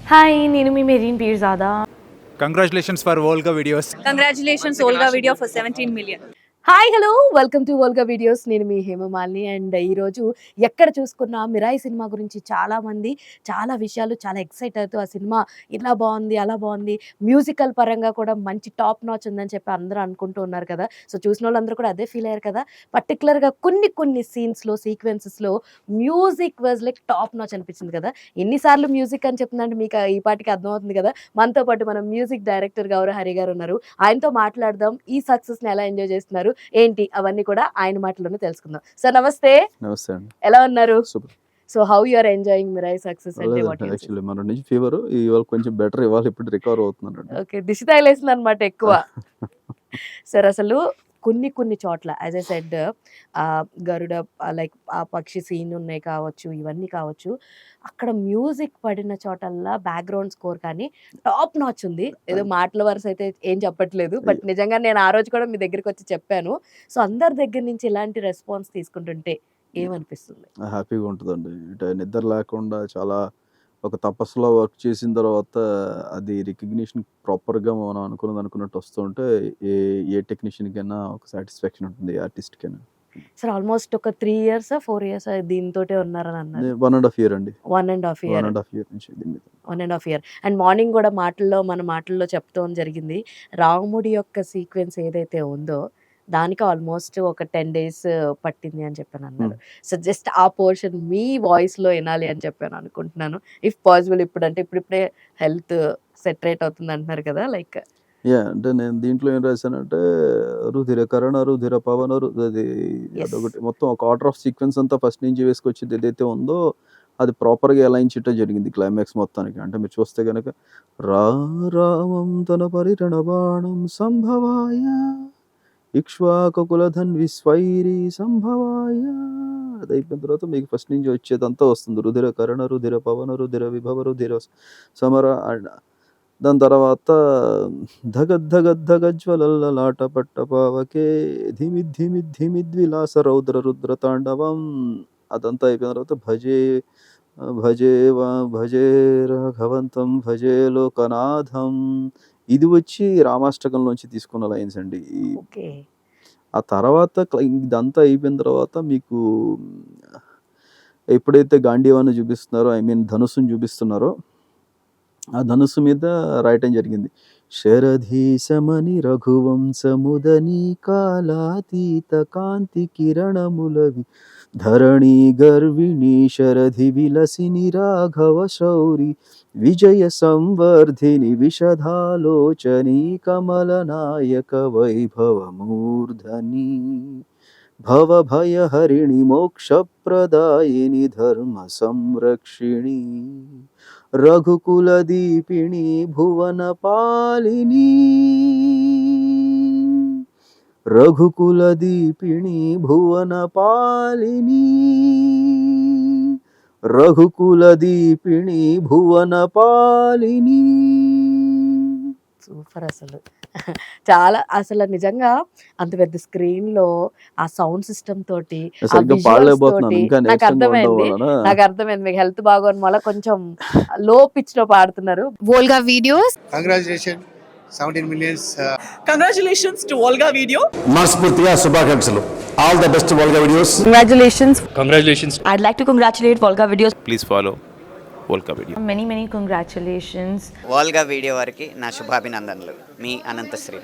Hi, నేను మీ Mehreen Pirzada. Congratulations for Volga videos. Congratulations, Olga Video for 17 million. Hi hello, welcome to Volga videos. నేను మీ Hema Malini. And ఈరోజు ఎక్కడ చూసుకున్నా మిరాయి సినిమా గురించి చాలామంది చాలా విషయాలు చాలా ఎక్సైట్ అవుతూ ఆ సినిమా ఇలా బాగుంది అలా బాగుంది, మ్యూజికల్ పరంగా కూడా మంచి టాప్ నాచ్ ఉందని చెప్పి అందరూ అనుకుంటూ ఉన్నారు కదా. సో చూసిన వాళ్ళందరూ కూడా అదే ఫీల్ అయ్యారు కదా. పర్టికులర్గా కొన్ని సీన్స్లో సీక్వెన్సెస్లో music was like top notch అనిపించింది కదా. ఎన్నిసార్లు మ్యూజిక్ అని చెప్తుందంటే మీకు ఈ పాటికి అర్థమవుతుంది కదా. మనతో పాటు మనం మ్యూజిక్ డైరెక్టర్ గౌరవ్ హరి గారు ఉన్నారు. ఆయనతో మాట్లాడదాం, ఈ సక్సెస్ని ఎలా ఎంజాయ్ చేస్తున్నారు ఏంటి అవన్నీ కూడా ఆయన మాటల్లోనే తెలుసుకుందాం. సార్ నమస్తే. నమస్తే అండి. ఎలా ఉన్నారు? Super. So how you are enjoying Mirai success అంటే వాట్ యు యాక్చువల్లీ మన నుంచి ఫీవర్ ఇవాళ కొంచెం బెటర్, ఇవాళ ఇప్పుడు రికవర్ అవుతున్నాను. ఓకే, దిష్టి తగిలేసింది అనమాట ఎక్కువ. సార్ అసలు కొన్ని చోట్ల as I said Garuda like ఆ పక్షి సీన్ ఉన్నాయి కావచ్చు, ఇవన్నీ కావచ్చు, అక్కడ మ్యూజిక్ పడిన చోటల్లా బ్యాక్గ్రౌండ్ స్కోర్ కానీ టాప్ నాచ్ ఉంది. ఏదో మాటల వరుస అయితే ఏం చెప్పట్లేదు, బట్ నిజంగా నేను ఆ రోజు కూడా మీ దగ్గరికి వచ్చి చెప్పాను. సో అందరి దగ్గర నుంచి ఇలాంటి రెస్పాన్స్ తీసుకుంటుంటే ఏమనిపిస్తుంది? హ్యాపీగా ఉంటుందండి. ఇటు నిద్ర లేకుండా చాలా ఒక తపస్సులో వర్క్ చేసిన తర్వాత అది రికగ్నిషన్ ప్రాపర్గా మనం అనుకున్నట్టు వస్తుంటే ఏ టెక్నీషియన్కైనా ఒక సాటిస్ఫాక్షన్ ఉంటుంది, ఆర్టిస్ట్కైనా. సార్ ఆల్మోస్ట్ ఒక 3 years 4 years దీంతోటే ఉన్నారని అన్నారు. 1.5 year అండి. 1.5 year. 1.5 year నుంచి దీని మీద. 1.5 year. అండ్ మార్నింగ్ కూడా మన మాటల్లో చెప్తాం జరిగింది, రాముడి యొక్క సీక్వెన్స్ ఏదైతే ఉందో దానికి ఆల్మోస్ట్ ఒక 10 days పట్టింది అని చెప్పాను అన్నారు. సో జస్ట్ ఆ పోర్షన్ మీ వాయిస్లో వినాలి అని చెప్పాను అనుకుంటున్నాను. ఇఫ్ పాసిబుల్ ఇప్పుడే హెల్త్ సెటరేట్ అవుతుంది అంటున్నారు కదా, లైక్ అంటే నేను దీంట్లో ఏం రాశానంటే రుధిర కరణ రుధిర పవన అది అదొకటి మొత్తం ఒక ఆర్డర్ ఆఫ్ సీక్వెన్స్ అంతా ఫస్ట్ నుంచి వేసుకొచ్చింది ఏదైతే ఉందో అది ప్రాపర్గా అలైన్ చేయటం జరిగింది క్లైమాక్స్ మొత్తానికి. అంటే మీరు చూస్తే కనుక రామం తన పరిరణ బాణం సంభవాయ ఇక్ష్వాకులధన్వి స్వైరీ సంభవాయ అది అయిపోయిన తర్వాత మీకు ఫస్ట్ నుంచి వచ్చేదంతా వస్తుంది. రుధిర కరణ రుధిర పవన రుధిర విభవ రుధిర సమర. దాని తర్వాత ధగజ్వలలాట పట్టపావకే ధిమిద్విలాస రౌద్ర రుద్ర తాండవం అదంతా అయిపోయిన తర్వాత భజే రాఘవంతం భజే లోకనాథం ఇది వచ్చి రామాష్టకంలోంచి తీసుకున్న లైన్స్ అండి. ఆ తర్వాత ఇదంతా అయిపోయిన తర్వాత మీకు ఎప్పుడైతే గాంధీవాన్ని చూపిస్తున్నారో ధనుసుని చూపిస్తున్నారో ఆ ధనుసు మీద రాయటం జరిగింది, శరధీశమని రఘువంశముదని కాలాతీత కాంతి కిరణములవి ధరణి గర్విణి శరధి విలసిని రాఘవ శౌరి విజయ సంవర్ధిని విషధాలోచని కమలనాయక వైభవమూర్ధని భవభయహరిణి మోక్షప్రదాయిని ధర్మ సంరక్షిణి రఘుకులదీపిణి భువనపాలిని రఘుకులదీపిణి భువనపాలిని రఘుకులదీపిణి భువనపాలిని. సూపర్. చాలా అసలు నిజంగా అంత పెద్ద స్క్రీన్ లో ఆ సౌండ్ సిస్టమ్ తోటి నాకు అర్థమైంది మీకు హెల్త్ బాగోని వల్ల కొంచెం లో పిచ్ లో పాడుతున్నారు. Volga Videos. Congratulations, 17 million. Congratulations to Volga Video. మనస్ఫూర్తిగా శుభాకాంక్షలు. All the best Volga Videos. Congratulations. I'd like to congratulate Volga Videos. Please follow Volga Video. Many congratulations. Volga video వారికి నా శుభాభినందనలు. మీ అనంత శ్రీరామ్.